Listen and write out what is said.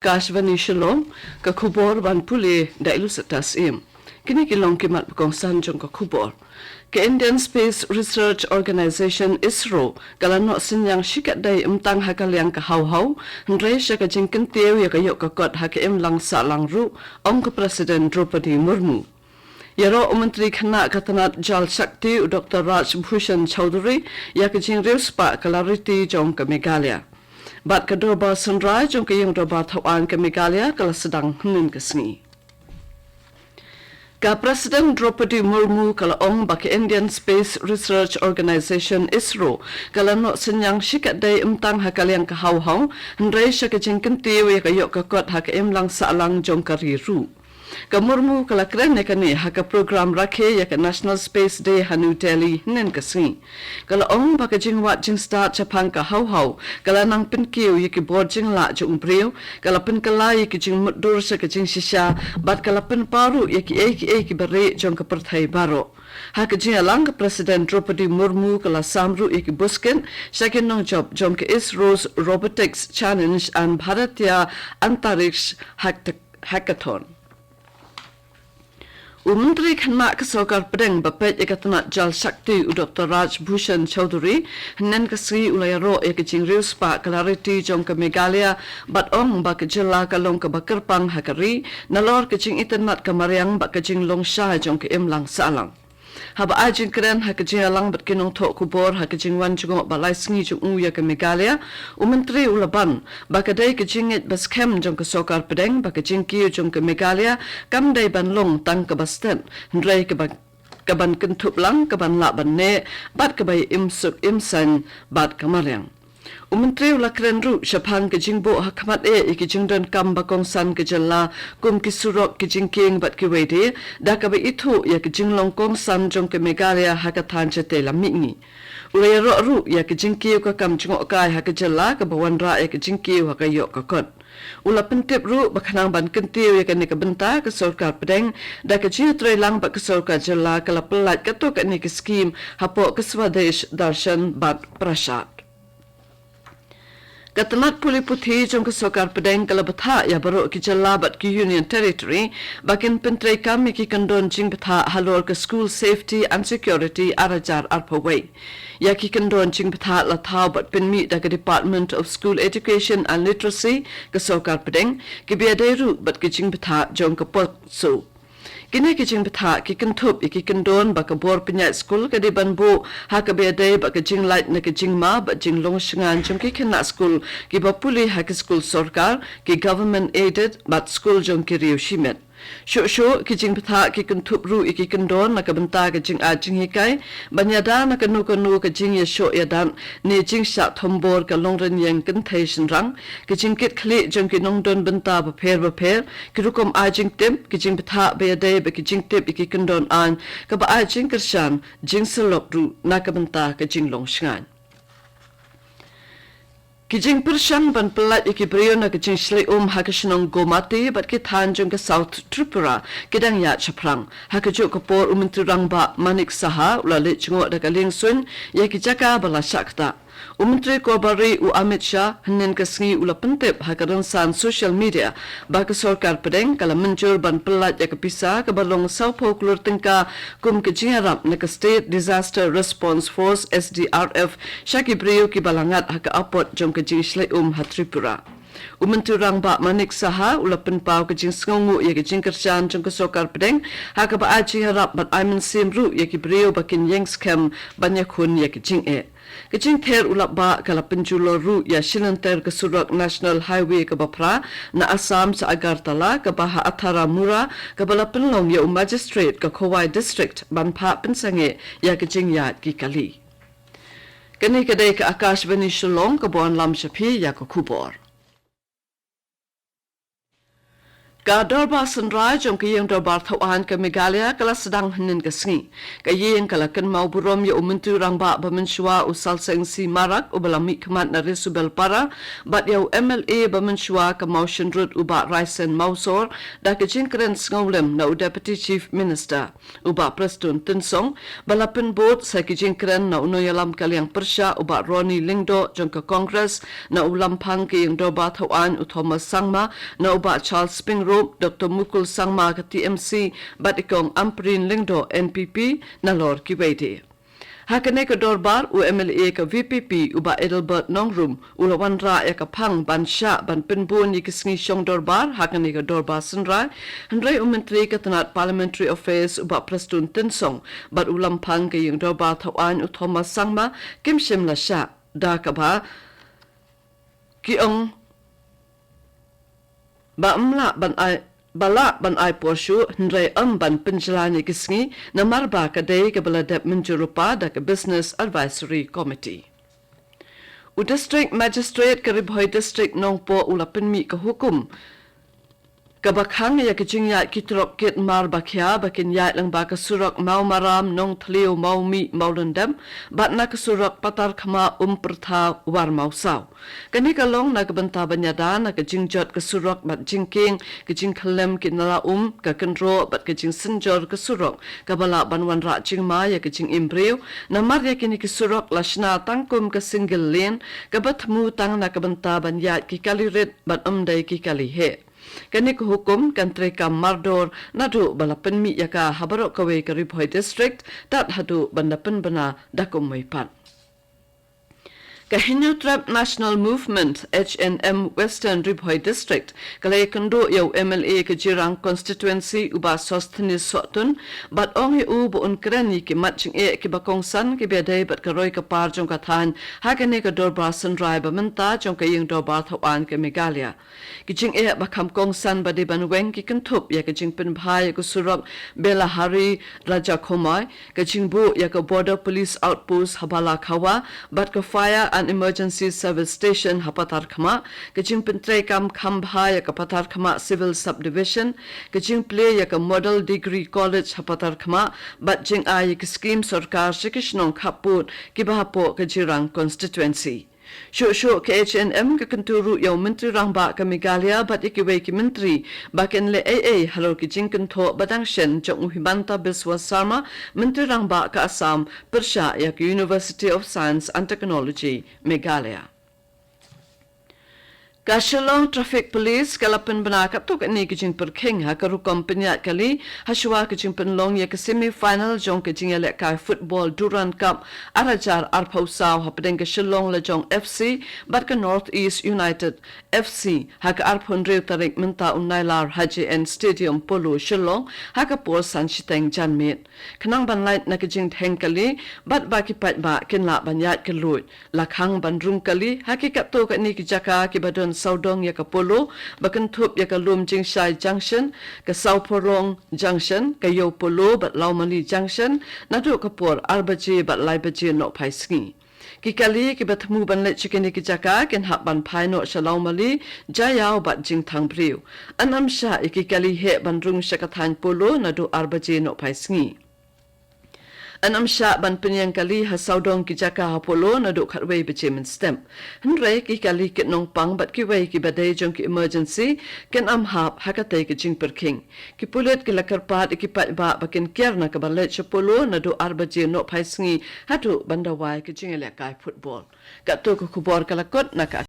Akashvani Shillong ka khubor ban puli dailu satas im kini kilong kimat kong sanjong ka khubor ke Indian Space Research Organization ISRO kalano sinyang shikat dai imtang hakalyang ka hau ndre sha ka jingkin teu ya ka yok ka kot hakem lang sa lang ru ong ka President Draupadi Murmu Yaro Menteri Khana Katanat Jal Shakti Dr. Raj Bhushan Chaudhary ya ka jing reuspa kalariti jong ka Meghalaya Bat kedua sunrai jom ke yang doba thawan ke Meghalaya kala sedang henin ke sini. Ka Presiden Draupadi Murmu kala ong ba ke Indian Space Research Organization ISRO kala no senyang shikat dai imtang hakalyang ka hau ndrai sha ke jingkin tiwe ka yok ka kot ha ke lang sa lang jom ka riru. Ka Murmu kala kren ne kani haka program rakhe ya ka National Space Day hanu Delhi nen ka sing kala ong ba ka jingwat jing start chapang ka hau kala nang pin kiu ya ki board jing la jung priu kala pin kala ya ki jing mudur sa ka jing shisha bat kala pin paru ya ki ki bare jong ka perthai baro haka jing alang ka President Draupadi Murmu kala samru ya ki busken second nong job jom ka ISRO's Robotics Challenge and Bharatiya Antariksha Hackathon Menteri Khana Kasokar Pedeng Bapet Ekatanat Jal Shakti Dr. Raj Bhushan Chaudhary Nen Kasri Ulayaro Ekajing Riuspa Kalariti Jong ka Meghalaya Bat Ong Ba Kajila Kalong ka Bakarpang Hakari Nalor Kajing Itanat Kamariang Ba Kajing Longsha Jong ka Imlang Salang Haba ajin keren hakajing alang bat kinong tok kubor hakajing wan jungok balai sengi jung uya ke Meghalaya Menteri Ulaban bakadai kajing it baskem jong Kasokar Pedeng bakajing kiyo jong ke Meghalaya kamdai ban long tang ke basten ndrai ke kaban kentup lang kaban la ban ne bat kabai imsuk imsan bat kamariang Menteri Ulakren ru Shapang kajing bo hakamat ikijing don kam bakong san kajala kum kisurok kijing king bat kiwede da kabai itu ya kijing longkong san jong ke Meghalaya hakatan chate lamingi Ulayaro ru ya kijing kiyo ka kam jingok kai hakajala ka bawanra ya kijing kiyo hakayok ka kot Ula pentip ru bakhanang ban kentiu ya kan benta ke Sarkar Pedeng da ke ji trailang ba ke Sarkar jala kala pelat ka to ka ni ke skim hapo ke Swadesh Darshan bat prasad Katanat puli puthi jom Kasokar Pedeng kala batha ya baru ki jala bat ki Union Territory bakin pentrei kami ki kandon jing batha halor ke School Safety and Security arajar arpawai ya ki kandon jing batha la thau bat pinmi da ke Department of School Education and Literacy Kasokar Pedeng ki biadairu bat ki jing batha jom ke potso Kini kijing betha ki kentup iki kendon ba kabor penyat school ka di banbu ha ka bede ba kijing light na kijing ma ba jing long shangan jong ki kena school ki ba puli ha ki school sarkar ki government aided but school jong ki riu shimet Sho kijing betha ki kentup ru iki kendon na ka benta ka jing a jing hikai banyada na ka nu ka jing ya sho ya dan ni jing sha thombor ka longren yang kentation rang kijing kit khli jong ki nong don benta ba pher ki rukom a jing tem kijing betha be de be kijing tip iki kendon an ka ba a jing kershan jing selok ru na ka benta ka jing long shangan Kijing Persian ban pelat iki brio na kijing slay hakashnong gomati bat ki thanjong ka South Tripura kidang ya chaprang hakajuk kapor Menteri Rangba Manik Saha ulalit chingo da kaling sun ya ki jaka bala shakta Menteri Kobari Amit Shah henen kasngi ula pentip hakaran san social media ba ka Sarkar Pedeng kala menjur ban pelat ya kapisa ka balong saupo klur tingka kum kijing arab na ka State Disaster Response Force SDRF shaki brio ki balangat haka apot jom kijing slay Tripura Menteri Rangba Manik Saha ulapan pau kijing sngongu ya kijing kerjaan jong Kasokar Pedeng haka ba aji harap bat aiman simru ya ki brio bakin yengskem banyak hun ya kijing Kijing ther ulap ba kala penjulo ru ya Shilanter ke Surak National Highway ke Bapra na Assam sa Agartala ke Baha Athara Mura ke bala penlong ya Magistrate ke Khowai District banpa pensange ya kijing ya ki kali. Kini kedai ke Akashvani Shillong ke Buan Lam Shapi ya ke Kubor. Ka dorba sunrai jong kiyang dorbar thawan ka Megalia kala sedang hanin ka sngi. Ka yeng kala kan mau burom ya umuntu rangba bamenshua usal sengsi marak ubalami khamat na resubel para bat ya MLA bamenshua ka mau shinrut uba raisen mausor da ka jingkren ngolem na Deputy Chief Minister uba Preston Tinsong balapin board sa ka jingkren na unoyalam kaliang persya uba Ronnie Lingdo jong ka Congress na ulampang kiyang dorba thawan Thomas Sangma na uba Charles Spingro Dr. Mukul Sangma ka TMC bat ikong Amprin Lingdo NPP na lor kiwede. Hakane ka dorbar u MLA ka VPP uba Edelbert Nongrum ulawan ra ya ka pang ban sha ban pinbun ni kisngi syong dorbar hakane ka dorbar sunrai handrai menteri ka tanat Parliamentary Affairs uba Preston Tinsong bat ulam pang ka yung dorbar thawan u Thomas Sangma kim shim la sha da ka ba kiong ba amla ban ai bala ban ai porshu ndre ban pinjalani kisngi na marba ka dei ka bala dep minjurupa da ka Business Advisory Committee. U District Magistrate ka Ribhoi District Nongpo ulapin mi ka hukum kabakhang ya kijing ya kitrok kit mar bakhya bakin ya lang ba kasurok mau maram nong thlio mau mi maulendam bat na kasurok patar khama pertha war mau saw kani kalong na kabanta banyada na kijing jot kasurok bat jingking kijing khalem kinala ka kanro bat kijing sinjor kasurok kabala banwan ra jingma ya kijing imbreu na mar ya kini kasurok lashna tangkum ka single lane kabat mu tang na kabanta banya ki kalirit bat dai ki kali he kani ko hukum kantre ka mardor nadu balapan mi yaka habaro kawe ka Ribhoi District tat hadu bandapan bana dakum mai pat Kahinyo Trap National Movement HNM Western Ribhoi District kalay kando yaw MLA ka Jirang Constituency uba Sosthenis Sotun bat ong u buon krani ki matching ki bakong san ki beday bat karoy ka par jong kathan hagane ka dorba sunrai ba menta jong ka yung dorba thawan ka Megalia kijing bakam kong san ba de banweng ki kantup ya ka jing pin bhai ko surok Bela Hari Raja Khomai ka jing bu ya ka Border Police Outpost Habala Khawa bat ka Fire and Emergency Service Station Hapatar Khama kajing pintre kam khambha ya ka Patar Khama Civil Subdivision kajing play ya ka Model Degree College Hapatar Khama bat jing ay ka scheme sarkar shikishnong khaput kibahapo ka Jirang Constituency Sho ke HNM ka kanturu yaw menteri rangba ka Megalia bat ikiwe ki menteri baken le AA halo ki jingkan tho badang shen jong Himanta Biswa Sarma menteri rangba ka Assam persha ya ki University of Science and Technology Megalia Ka Shillong Traffic Police kalapin banakat to ni kijing perking ha karu kompanya kali haswa kijing penlong ya ke semi final jong kijing ele ka football Durand Cup arajar arpausaw ha pedeng ke Shillong le jong FC bat ka North East United FC ha ka arpon rew tarik menta unailar Haji and Stadium Polo Shillong ha ka por sanchiteng janmit kanang banlait na kijing theng kali bat ba ki pat ba kinla banyat ke lut lakhang bandrung kali hakikat to ka ni kijaka ki badon Saudong ya ka Polo, Bakantup ya ka Lumjing Shai Junction, ka Sao Porong Junction, ka Yo Polo bat Laumali Junction, nadu ka por Arbaji bat Laibaji no pai sngi. Kikali ki batmu banlet chikini ki jaka ken hak ban pai no Shalaumali, Jayao bat Jing Thang Priu. Anam sha ikikali he bandrung Shakathan Polo nadu Arbaji no pai sngi. Anam sha ban penyang kali ha saudong ki jaka ha polo na do khatwei bechemen stem henre ki kali ki nong pang bat ki wei ki badai jong ki emergency ken am hap hakate ki jing perking ki pulet ki lakar pat ki pat ba bakin kerna ka balet polo na do arbaje no phaisngi hatu bandawai ki jing ele kai football ka to ko khubor kala kot na ka